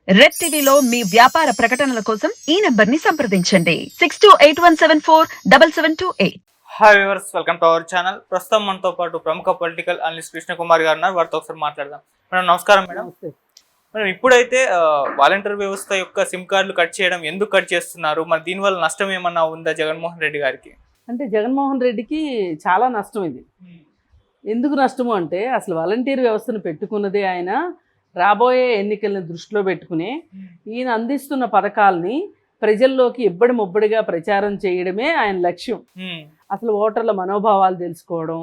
Red టీవీలో మీ వ్యాపార ప్రకటనల కోసం ఈ నంబర్ ని సంప్రదించండి 6281747728. Hi viewers, welcome to our channel. ప్రస్తుతం మనతో పాటు ప్రముఖ పొలిటికల్ అనలిస్ట్ కృష్ణ కుమార్ గారు ఉన్నారు. వారితో ఒకసారి మాట్లాడదాం. మేడం నమస్కారం. మేడం ఇప్పుడైతే వాలంటీర్ వ్యవస్థ యొక్క సిమ్ కార్డులు కట్ చేయడం ఎందుకు కట్ చేస్తున్నారు? మరి దీనివల్ల నష్టం ఏమన్నా ఉందా జగన్మోహన్ రెడ్డి గారికి? అంటే జగన్మోహన్ రెడ్డికి చాలా నష్టం ఇది. ఎందుకు నష్టము అంటే అసలు వాలంటీర్ వ్యవస్థను పెట్టుకున్నదే ఆయన రాబోయే ఎన్నికలను దృష్టిలో పెట్టుకుని ఈయన అందిస్తున్న పథకాలని ప్రజల్లోకి ఇబ్బడి ముబ్బడిగా ప్రచారం చేయడమే ఆయన లక్ష్యం. అసలు ఓటర్ల మనోభావాలు తెలుసుకోవడం,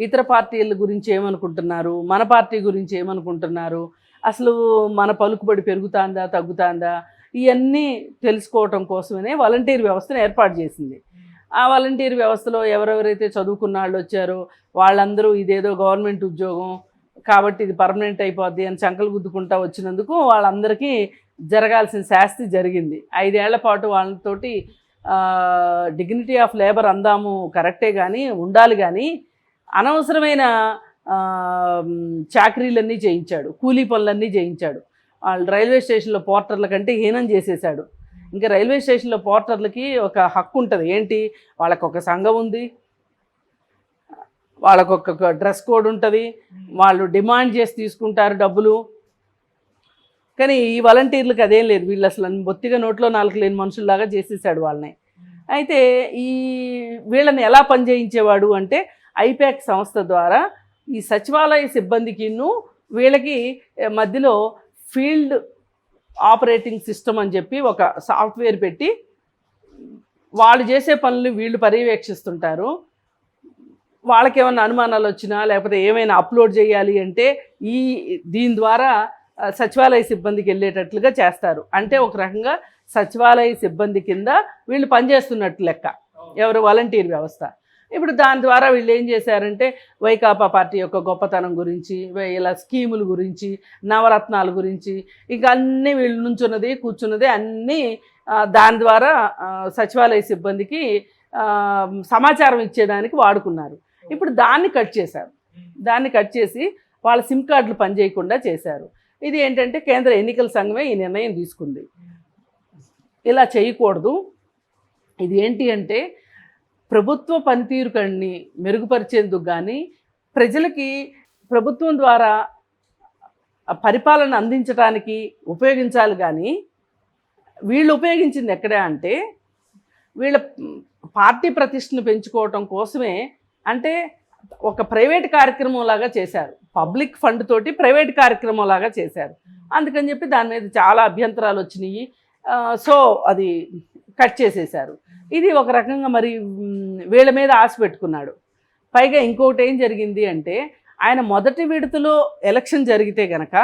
ఇతర పార్టీల గురించి ఏమనుకుంటున్నారు, మన పార్టీ గురించి ఏమనుకుంటున్నారు, అసలు మన పలుకుబడి పెరుగుతుందా తగ్గుతుందా, ఇవన్నీ తెలుసుకోవటం కోసమే వాలంటీర్ వ్యవస్థను ఏర్పాటు చేసింది. ఆ వాలంటీర్ వ్యవస్థలో ఎవరెవరైతే చదువుకున్న వాళ్ళు వచ్చారో వాళ్ళందరూ ఇదేదో గవర్నమెంట్ ఉద్యోగం కాబట్టి ఇది పర్మనెంట్ అయిపోద్ది అని చంకలు గుద్దుకుంటా వచ్చినందుకు వాళ్ళందరికీ జరగాల్సిన శాస్తి జరిగింది. 5 ఏళ్ల పాటు వాళ్ళతోటి డిగ్నిటీ ఆఫ్ లేబర్ అందాము కరెక్టే కానీ ఉండాలి, కానీ అనవసరమైన చాకరీలన్నీ చేయించాడు, కూలీ పనులన్నీ చేయించాడు. వాళ్ళు రైల్వే స్టేషన్లో పోర్టర్ల కంటే హీనం చేసేసాడు. ఇంకా రైల్వే స్టేషన్లో పోర్టర్లకి ఒక హక్కు ఉంటుంది. ఏంటి, వాళ్ళకు ఒక సంఘం ఉంది, వాళ్ళకు ఒక డ్రెస్ కోడ్ ఉంటుంది, వాళ్ళు డిమాండ్ చేసి తీసుకుంటారు డబ్బులు. కానీ ఈ వాలంటీర్లకు అదేం లేదు. వీళ్ళు అసలు బొత్తిగా నోట్లో నాలుగు లేని మనుషుల్లాగా చేసేసాడు వాళ్ళని. అయితే ఈ వీళ్ళని ఎలా పనిచేయించేవాడు అంటే ఐపాక్ సంస్థ ద్వారా ఈ సచివాలయ సిబ్బందికిను వీళ్ళకి మధ్యలో ఫీల్డ్ ఆపరేటింగ్ సిస్టమ్ అని చెప్పి ఒక సాఫ్ట్వేర్ పెట్టి వాళ్ళు చేసే పనులు వీళ్ళు పర్యవేక్షిస్తుంటారు. వాళ్ళకి ఏమైనా అనుమానాలు వచ్చినా లేకపోతే ఏమైనా అప్లోడ్ చేయాలి అంటే దీని ద్వారా సచివాలయ సిబ్బందికి వెళ్ళేటట్లుగా చేస్తారు. అంటే ఒక రకంగా సచివాలయ సిబ్బంది కింద వీళ్ళు పనిచేస్తున్నట్టు లెక్క, ఎవరు వాలంటీర్ వ్యవస్థ. ఇప్పుడు దాని ద్వారా వీళ్ళు ఏం చేశారంటే వైకాపా పార్టీ యొక్క గొప్పతనం గురించి, ఇలా స్కీముల గురించి, నవరత్నాల గురించి, ఇక అన్నీ వీళ్ళు నుంచున్నది కూర్చున్నది అన్నీ దాని ద్వారా సచివాలయ సిబ్బందికి సమాచారం ఇచ్చేదానికి వాడుకున్నారు. ఇప్పుడు దాన్ని కట్ చేశారు. దాన్ని కట్ చేసి వాళ్ళ సిమ్ కార్డులు పనిచేయకుండా చేశారు. ఇది ఏంటంటే కేంద్ర ఎన్నికల సంఘమే ఈ నిర్ణయం తీసుకుంది. ఇలా చేయకూడదు. ఇది ఏంటి అంటే ప్రభుత్వ పనితీరుని మెరుగుపరిచేందుకు కానీ ప్రజలకి ప్రభుత్వం ద్వారా పరిపాలన అందించడానికి ఉపయోగించాలి. కానీ వీళ్ళు ఉపయోగించింది ఎక్కడే అంటే వీళ్ళ పార్టీ ప్రతిష్టను పెంచుకోవటం కోసమే. అంటే ఒక ప్రైవేట్ కార్యక్రమం లాగా చేశారు, పబ్లిక్ ఫండ్ తోటి ప్రైవేట్ కార్యక్రమం లాగా చేశారు. అందుకని చెప్పి దాని మీద చాలా అభ్యంతరాలు వచ్చినాయి. సో అది కట్ చేసేశారు. ఇది ఒక రకంగా మరి వీళ్ళ మీద ఆశ పెట్టుకున్నాడు. పైగా ఇంకొకటి ఏం జరిగింది అంటే ఆయన మొదటి విడతలో ఎలక్షన్ జరిగితే గనక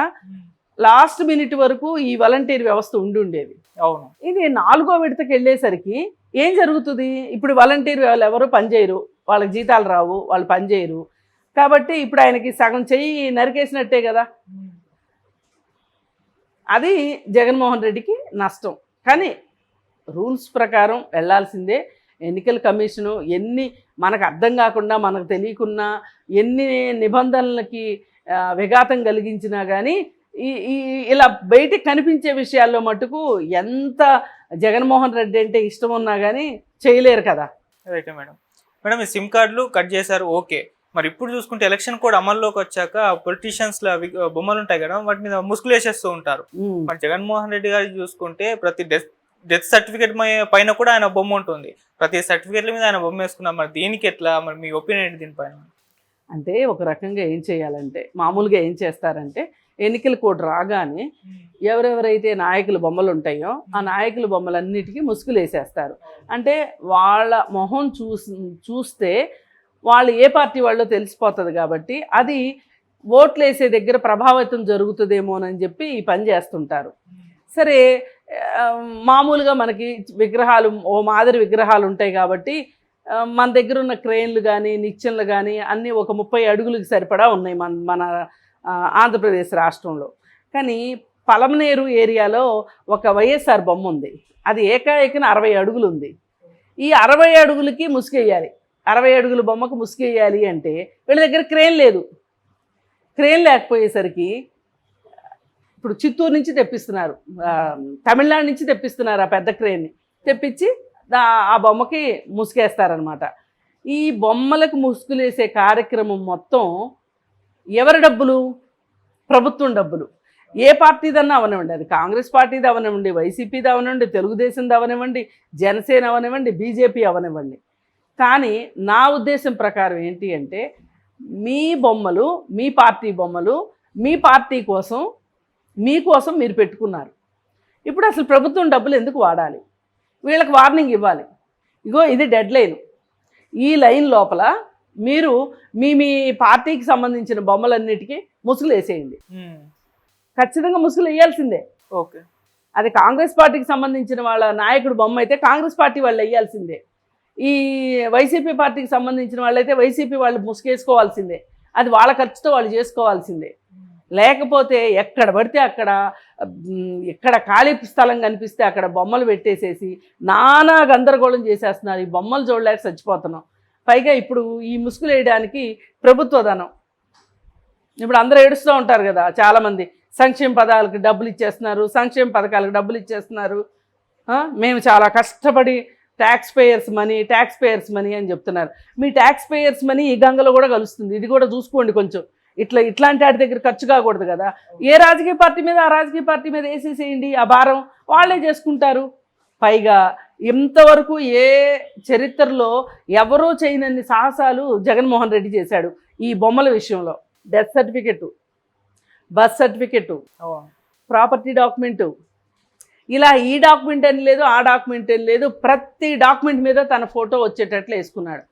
లాస్ట్ మినిట్ వరకు ఈ వాలంటీర్ వ్యవస్థ ఉండేది. అవును. ఇది 4వ విడతకి వెళ్ళేసరికి ఏం జరుగుతుంది, ఇప్పుడు వాలంటీర్ వాళ్ళు ఎవరు పనిచేయరు, వాళ్ళకి జీతాలు రావు, వాళ్ళు పనిచేయరు. కాబట్టి ఇప్పుడు ఆయనకి సగం చెయ్యి నరికేసినట్టే కదా. అది జగన్మోహన్ రెడ్డికి నష్టం. కానీ రూల్స్ ప్రకారం వెళ్ళాల్సిందే. ఎన్నికల కమిషను ఎన్ని మనకు అర్థం కాకుండా మనకు తెలియకున్నా ఎన్ని నిబంధనలకి విఘాతం కలిగించినా కానీ ఇలా బయటికి కనిపించే విషయాల్లో మటుకు ఎంత జగన్మోహన్ రెడ్డి అంటే ఇష్టం ఉన్నా కానీ చేయలేరు కదా. Right madam. మేడం ఈ సిమ్ కార్డులు కట్ చేశారు, ఓకే. మరి ఇప్పుడు చూసుకుంటే ఎలక్షన్ కోడ్ అమల్లోకి వచ్చాక పొలిటీషియన్స్ బొమ్మలు ఉంటాయి కదా, వాటి మీద ముసుగులు వేసేస్తూ ఉంటారు. మరి జగన్మోహన్ రెడ్డి గారు చూసుకుంటే ప్రతి డెత్ సర్టిఫికేట్ పైన కూడా ఆయన బొమ్మ ఉంటుంది, ప్రతి సర్టిఫికేట్ల మీద ఆయన బొమ్మ వేసుకున్నారు. మరి దీనికి ఎట్లా, మరి మీ ఒపీనియన్ ఏంటి దీనిపైన? అంటే ఒక రకంగా ఏం చేయాలంటే మామూలుగా ఏం చేస్తారంటే ఎన్నికల కోడ్ రాగానే ఎవరెవరైతే నాయకుల బొమ్మలు ఉంటాయో ఆ నాయకుల బొమ్మలన్నిటికీ ముసుగులు వేసేస్తారు. అంటే వాళ్ళ మొహం చూస్తే వాళ్ళు ఏ పార్టీ వాళ్ళో తెలిసిపోతుంది. కాబట్టి అది ఓట్లు వేసే దగ్గర ప్రభావితం జరుగుతుందేమోనని చెప్పి ఈ పని చేస్తుంటారు. సరే, మామూలుగా మనకి విగ్రహాలు ఓ మాదిరి విగ్రహాలు ఉంటాయి కాబట్టి మన దగ్గర ఉన్న క్రెయిన్లు కానీ నిచ్చెనలు కానీ అన్నీ ఒక 30 అడుగులకు సరిపడా ఉన్నాయి మన ఆంధ్రప్రదేశ్ రాష్ట్రంలో. కానీ పలమనేరు ఏరియాలో ఒక వైఎస్ఆర్ బొమ్మ ఉంది, అది ఏకాఏకిన 60 అడుగులు ఉంది. ఈ 60 అడుగులకి ముసుగేయాలి. 60 అడుగుల బొమ్మకు ముసుగేయాలి అంటే వీళ్ళ దగ్గర క్రేన్ లేదు. క్రేన్ లేకపోయేసరికి ఇప్పుడు చిత్తూరు నుంచి తెప్పిస్తున్నారు, తమిళనాడు నుంచి తెప్పిస్తున్నారు ఆ పెద్ద క్రేన్ని తెప్పించి ఆ బొమ్మకి ముసుగేస్తారనమాట. ఈ బొమ్మలకు ముసుగులేసే కార్యక్రమం మొత్తం ఎవరి డబ్బులు? ప్రభుత్వం డబ్బులు. ఏ పార్టీదన్నా అవనివ్వండి, అది కాంగ్రెస్ పార్టీది అవనివ్వండి, వైసీపీది అవనివ్వండి, తెలుగుదేశంది అవనివ్వండి, జనసేన అవనివ్వండి, బీజేపీ అవనివ్వండి. కానీ నా ఉద్దేశం ప్రకారం ఏంటి అంటే, మీ బొమ్మలు, మీ పార్టీ బొమ్మలు మీ పార్టీ కోసం మీకోసం మీరు పెట్టుకున్నారు. ఇప్పుడు అసలు ప్రభుత్వం డబ్బులు ఎందుకు వాడాలి? వీళ్ళకి వార్నింగ్ ఇవ్వాలి, ఇగో ఇది డెడ్ లైన్, ఈ లైన్ లోపల మీరు మీ మీ పార్టీకి సంబంధించిన బొమ్మలన్నిటికీ ముసుగులు వేసేయండి. ఖచ్చితంగా ముసుగులు వేయాల్సిందే. ఓకే, అది కాంగ్రెస్ పార్టీకి సంబంధించిన వాళ్ళ నాయకుడు బొమ్మ అయితే కాంగ్రెస్ పార్టీ వాళ్ళు వేయాల్సిందే, ఈ వైసీపీ పార్టీకి సంబంధించిన వాళ్ళైతే వైసీపీ వాళ్ళు ముసుగేసుకోవాల్సిందే, అది వాళ్ళ ఖర్చుతో వాళ్ళు చేసుకోవాల్సిందే. లేకపోతే ఎక్కడ పడితే అక్కడ, ఎక్కడ ఖాళీ స్థలం కనిపిస్తే అక్కడ బొమ్మలు పెట్టేసేసి నానా గందరగోళం చేసేస్తున్నారు. ఈ బొమ్మలు చూడలేక చచ్చిపోతున్నాం. పైగా ఇప్పుడు ఈ ముసుగులు వేయడానికి ప్రభుత్వ ధనం, ఇప్పుడు అందరూ ఏడుస్తూ ఉంటారు కదా చాలామంది, సంక్షేమ పథకాలకు డబ్బులు ఇచ్చేస్తున్నారు, సంక్షేమ పథకాలకు డబ్బులు ఇచ్చేస్తున్నారు, మేము చాలా కష్టపడి ట్యాక్స్ పేయర్స్ మనీ అని చెప్తున్నారు. మీ ట్యాక్స్ పేయర్స్ మనీ ఈ గంగలో కూడా కలుస్తుంది, ఇది కూడా చూసుకోండి కొంచెం. ఇట్లాంటి వాటి దగ్గర ఖర్చు కాకూడదు కదా. ఏ రాజకీయ పార్టీ మీద ఆ రాజకీయ పార్టీ మీద వేసేసేయండి, ఆ భారం వాళ్ళే చేసుకుంటారు. పైగా ఇంతవరకు ఏ చరిత్రలో ఎవరూ చేయనన్ని సాహసాలు జగన్మోహన్ రెడ్డి చేశాడు ఈ బొమ్మల విషయంలో. Death certificate, birth certificate, property document, ఇలా ఈ డాక్యుమెంట్ అని లేదు, ఆ డాక్యుమెంట్ అని లేదు, ప్రతి డాక్యుమెంట్ మీద తన ఫోటో వచ్చేటట్లు వేసుకున్నాడు.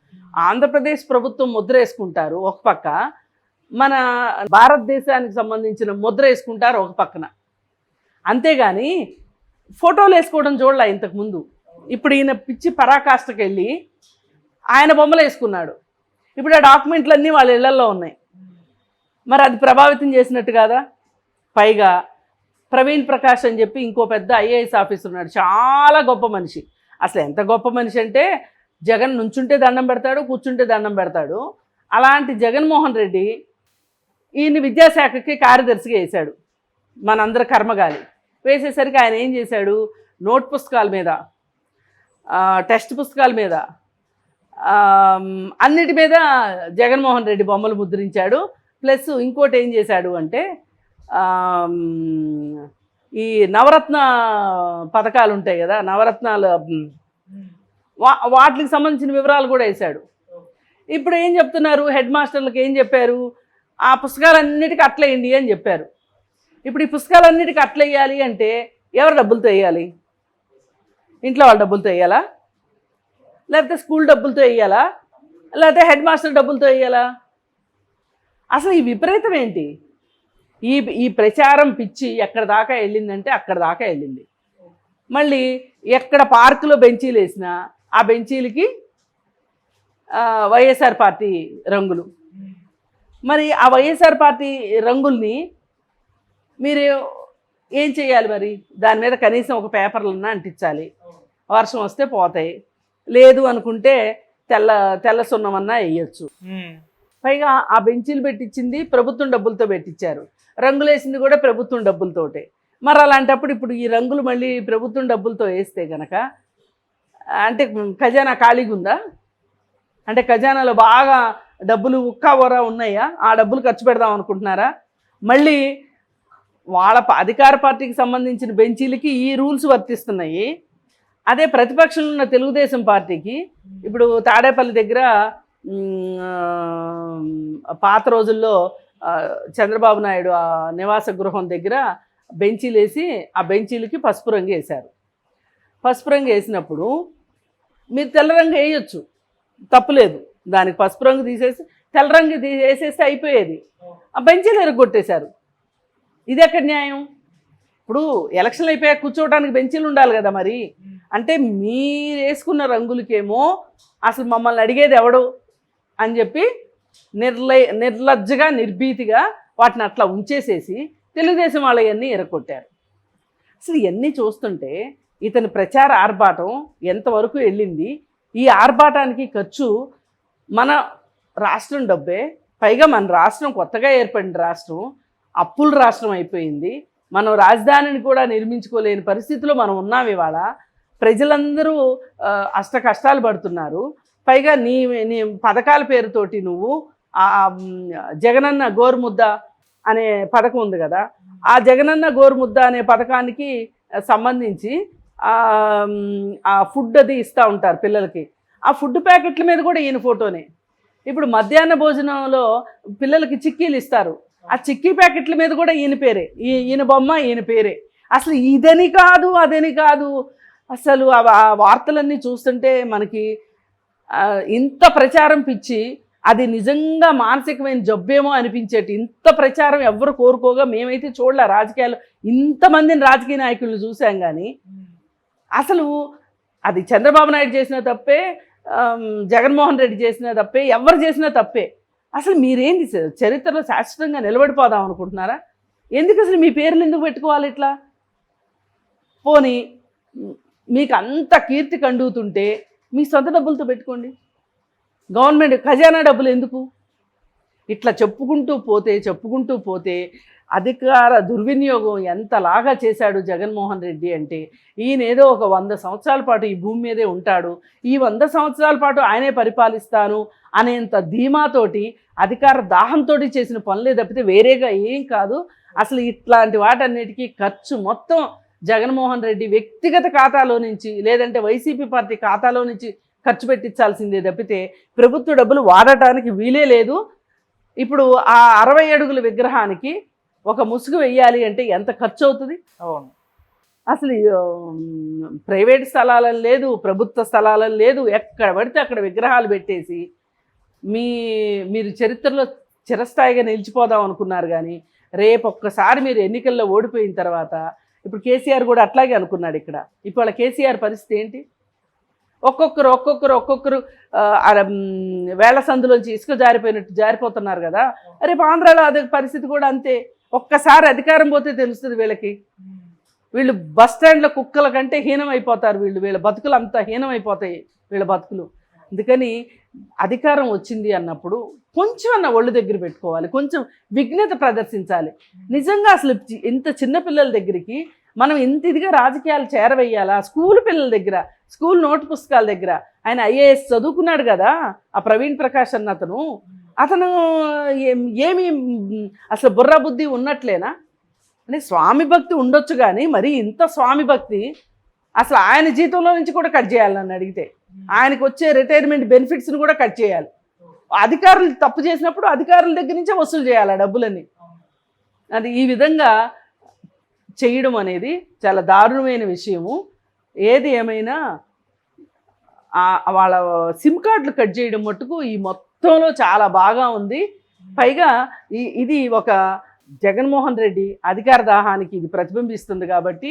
ఆంధ్రప్రదేశ్ ప్రభుత్వం ముద్ర వేసుకుంటారు ఒక పక్క, మన భారతదేశానికి సంబంధించిన ముద్ర వేసుకుంటారు ఒక పక్కన. అంతేగాని ఫోటోలు వేసుకోవడం చూడలే ఇంతకుముందు. ఇప్పుడు ఈయన పిచ్చి పరాకాష్ఠకి వెళ్ళి ఆయన బొమ్మలు వేసుకున్నాడు. ఇప్పుడు ఆ డాక్యుమెంట్లన్నీ వాళ్ళ ఇళ్లల్లో ఉన్నాయి. మరి అది ప్రభావితం చేసినట్టు కాదా? పైగా ప్రవీణ్ ప్రకాష్ అని చెప్పి ఇంకో పెద్ద ఐఏఎస్ ఆఫీసర్ ఉన్నాడు, చాలా గొప్ప మనిషి. అసలు ఎంత గొప్ప మనిషి అంటే, జగన్ నుంచుంటే దండం పెడతాడు, కూర్చుంటే దండం పెడతాడు. అలాంటి జగన్మోహన్ రెడ్డి ఈయన విద్యాశాఖకి కార్యదర్శిగా వేశాడు. మనందరి కర్మగాలి వేసేసరికి ఆయన ఏం చేశాడు, నోట్ పుస్తకాల మీద, టెక్స్ట్ పుస్తకాల మీద, అన్నిటి మీద జగన్మోహన్ రెడ్డి బొమ్మలు ముద్రించాడు. ప్లస్ ఇంకోటి ఏం చేశాడు అంటే, ఈ నవరత్న పథకాలు ఉంటాయి కదా, నవరత్నాలు వాటికి సంబంధించిన వివరాలు కూడా వేశాడు. ఇప్పుడు ఏం చెప్తున్నారు, హెడ్ మాస్టర్లకు ఏం చెప్పారు, ఆ పుస్తకాలన్నిటికీ అట్లేయండి అని చెప్పారు. ఇప్పుడు ఈ పుస్తకాలన్నిటికీ అట్లేయాలి అంటే ఎవరు డబ్బులతో వేయాలి? ఇంట్లో వాళ్ళ డబ్బులతో వేయాలా, లేకపోతే స్కూల్ డబ్బులతో వేయాలా, లేకపోతే హెడ్ మాస్టర్ డబ్బులతో వేయాలా? అసలు ఈ విపరీతం ఏంటి? ఈ ప్రచారం పిచ్చి ఎక్కడ దాకా వెళ్ళిందంటే అక్కడ దాకా వెళ్ళింది. మళ్ళీ ఎక్కడ పార్కులో బెంచీలు వేసినా ఆ బెంచీలకి వైఎస్ఆర్ పార్టీ రంగులు. మరి ఆ వైఎస్ఆర్ పార్టీ రంగుల్ని మీరు ఏం చేయాలి? మరి దాని మీద కనీసం ఒక పేపర్లన్నా అంటించాలి. వర్షం వస్తే పోతాయి, లేదు అనుకుంటే తెల్ల సున్నమన్నా వేయచ్చు. పైగా ఆ బెంచీలు పెట్టించింది ప్రభుత్వం డబ్బులతో పెట్టించారు, రంగులు వేసింది కూడా ప్రభుత్వం డబ్బులతోటే. మరి అలాంటప్పుడు ఇప్పుడు ఈ రంగులు మళ్ళీ ప్రభుత్వం డబ్బులతో వేస్తే కనుక అంటే ఖజానా ఖాళీగా ఉందా? అంటే ఖజానాలో బాగా డబ్బులు ఉక్కావరా ఉన్నాయా? ఆ డబ్బులు ఖర్చు పెడదాం అనుకుంటున్నారా? మళ్ళీ వాళ్ళ అధికార పార్టీకి సంబంధించిన బెంచీలకి ఈ రూల్స్ వర్తిస్తున్నాయి. అదే ప్రతిపక్షంలో ఉన్న తెలుగుదేశం పార్టీకి ఇప్పుడు తాడేపల్లి దగ్గర పాత రోజుల్లో చంద్రబాబు నాయుడు ఆ నివాస గృహం దగ్గర బెంచీలు వేసి ఆ బెంచీలకి పసుపు రంగు వేశారు. పసుపు రంగు వేసినప్పుడు మీరు తెల్ల రంగు వేయచ్చు, తప్పులేదు. దానికి పసుపు రంగు తీసేసి తెల్ల రంగు వేసేస్తే అయిపోయేది. ఆ బెంచీలు ఎరగొట్టేశారు. ఇది ఎక్కడ న్యాయం? ఇప్పుడు ఎలక్షన్లు అయిపోయాక కూర్చోవడానికి బెంచీలు ఉండాలి కదా. మరి అంటే మీరు వేసుకున్న రంగులకేమో అసలు మమ్మల్ని అడిగేది ఎవడు అని చెప్పి నిర్లజ్జగా నిర్భీతిగా వాటిని అట్లా ఉంచేసేసి తెలుగుదేశం వాళ్ళవన్నీ ఎరగొట్టారు. అసలు ఇవన్నీ చూస్తుంటే ఇతని ప్రచార ఆర్భాటం ఎంతవరకు వెళ్ళింది? ఈ ఆర్భాటానికి ఖర్చు మన రాష్ట్రం డబ్బే. పైగా మన రాష్ట్రం కొత్తగా ఏర్పడిన రాష్ట్రం, అప్పుల రాష్ట్రం అయిపోయింది. మనం రాజధానిని కూడా నిర్మించుకోలేని పరిస్థితిలో మనం ఉన్నాం ఇవాళ. ప్రజలందరూ అష్ట కష్టాలు పడుతున్నారు. పైగా నీ పథకాల పేరుతోటి నువ్వు జగనన్న గోరుముద్ద అనే పథకం ఉంది కదా, ఆ జగనన్న గోరుముద్ద అనే పథకానికి సంబంధించి ఆ ఫుడ్ అది ఇస్తూ ఉంటారు పిల్లలకి. ఆ ఫుడ్ ప్యాకెట్ల మీద కూడా ఈయన ఫోటోనే. ఇప్పుడు మధ్యాహ్న భోజనంలో పిల్లలకి చిక్కీలు ఇస్తారు, ఆ చిక్కీ ప్యాకెట్ల మీద కూడా ఈయన పేరే, ఈయన బొమ్మ ఈయన పేరే. అసలు ఇదని కాదు అదని కాదు, అసలు ఆ వార్తలన్నీ చూస్తుంటే మనకి ఇంత ప్రచారం పిచ్చి, అది నిజంగా మానసికమైన జబ్బేమో అనిపించేటి. ఇంత ప్రచారం ఎవరు కోరుకోగా మేమైతే చూడలే రాజకీయాలు. ఇంతమందిని రాజకీయ నాయకులను చూసాం కానీ అసలు అది చంద్రబాబు నాయుడు చేసిన తప్పే, జగన్మోహన్ రెడ్డి చేసిన తప్పే, ఎవరు చేసినా తప్పే. అసలు మీరేంటి చరిత్రలో శాశ్వతంగా నిలబడిపోదాం అనుకుంటున్నారా? ఎందుకు అసలు మీ పేర్లు ఎందుకు పెట్టుకోవాలి ఇట్లా? పోనీ మీకు అంత కీర్తి కండుగుతుంటే మీ సొంత డబ్బులతో పెట్టుకోండి. గవర్నమెంట్ ఖజానా డబ్బులు ఎందుకు? ఇట్లా చెప్పుకుంటూ పోతే అధికార దుర్వినియోగం ఎంతలాగా చేశాడు జగన్మోహన్ రెడ్డి అంటే, ఈయన ఏదో ఒక 100 సంవత్సరాల పాటు ఈ భూమి మీదే ఉంటాడు, ఈ 100 సంవత్సరాల పాటు ఆయనే పరిపాలిస్తాను అనేంత ధీమాతోటి అధికార దాహంతో చేసిన పనులే తప్పితే వేరేగా ఏం కాదు. అసలు ఇట్లాంటి వాటన్నిటికీ ఖర్చు మొత్తం జగన్మోహన్ రెడ్డి వ్యక్తిగత ఖాతాలో నుంచి లేదంటే వైసీపీ పార్టీ ఖాతాలో నుంచి ఖర్చు పెట్టించాల్సిందే తప్పితే ప్రభుత్వ డబ్బులు వాడటానికి వీలే లేదు. ఇప్పుడు ఆ 60 అడుగుల విగ్రహానికి ఒక ముసుగు వెయ్యాలి అంటే ఎంత ఖర్చు అవుతుంది? అవును. అసలు ప్రైవేట్ స్థలాలను లేదు, ప్రభుత్వ స్థలాలను లేదు, ఎక్కడ పడితే అక్కడ విగ్రహాలు పెట్టేసి మీరు చరిత్రలో చిరస్థాయిగా నిలిచిపోదాం అనుకున్నారు. కానీ రేపు ఒక్కసారి మీరు ఎన్నికల్లో ఓడిపోయిన తర్వాత, ఇప్పుడు కేసీఆర్ కూడా అట్లాగే అనుకున్నాడు ఇక్కడ. ఇప్పుడు కేసీఆర్ పరిస్థితి ఏంటి? ఒక్కొక్కరు వేళ్ల సందులోంచి ఇసుక జారిపోతున్నారు కదా. రేపు ఆంధ్రాలో అదే పరిస్థితి కూడా అంతే. ఒక్కసారి అధికారం పోతే తెలుస్తుంది వీళ్ళకి. వీళ్ళు బస్ స్టాండ్లో కుక్కల కంటే హీనం అయిపోతారు. వీళ్ళ బతుకులు అంతా హీనం అయిపోతాయి వీళ్ళ బతుకులు. అందుకని అధికారం వచ్చింది అన్నప్పుడు కొంచెం అన్న ఒళ్ళు దగ్గర పెట్టుకోవాలి, కొంచెం విఘ్నత ప్రదర్శించాలి. నిజంగా అసలు ఇంత చిన్నపిల్లల దగ్గరికి మనం ఇంత ఇదిగా రాజకీయాలు చేరవేయాలా? స్కూల్ పిల్లల దగ్గర, స్కూల్ నోటు పుస్తకాల దగ్గర. ఆయన ఐఏఎస్ చదువుకున్నాడు కదా, ఆ ప్రవీణ్ ప్రకాష్ అన్న అతను ఏమి అసలు బుర్ర బుద్ధి ఉన్నట్లేనా? అంటే స్వామి భక్తి ఉండొచ్చు కానీ మరి ఇంత స్వామి భక్తి అసలు ఆయన జీతంలో నుంచి కూడా కట్ చేయాలి. నన్ను అడిగితే ఆయనకు వచ్చే రిటైర్మెంట్ బెనిఫిట్స్ని కూడా కట్ చేయాలి. అధికారులు తప్పు చేసినప్పుడు అధికారుల దగ్గర నుంచే వసూలు చేయాలి ఆ డబ్బులన్నీ. అది ఈ విధంగా చేయడం అనేది చాలా దారుణమైన విషయము. ఏది ఏమైనా వాళ్ళ సిమ్ కార్డులు కట్ చేయడం మట్టుకు ఈ మొత్తంలో చాలా బాగా ఉంది. పైగా ఇది ఒక జగన్మోహన్ రెడ్డి అధికార దాహానికి ఇది ప్రతిబింబిస్తుంది. కాబట్టి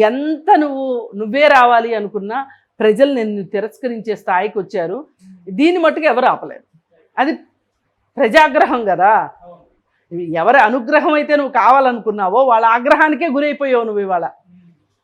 ఎంత నువ్వే రావాలి అనుకున్నా ప్రజలు నిన్ను తిరస్కరించే స్థాయికి వచ్చారు. దీన్ని మట్టుకు ఎవరు ఆపలేరు. అది ప్రజాగ్రహం కదా. ఎవరి అనుగ్రహం అయితే నువ్వు కావాలనుకున్నావో వాళ్ళ ఆగ్రహానికే గురైపోయావు నువ్వు ఇవాళ.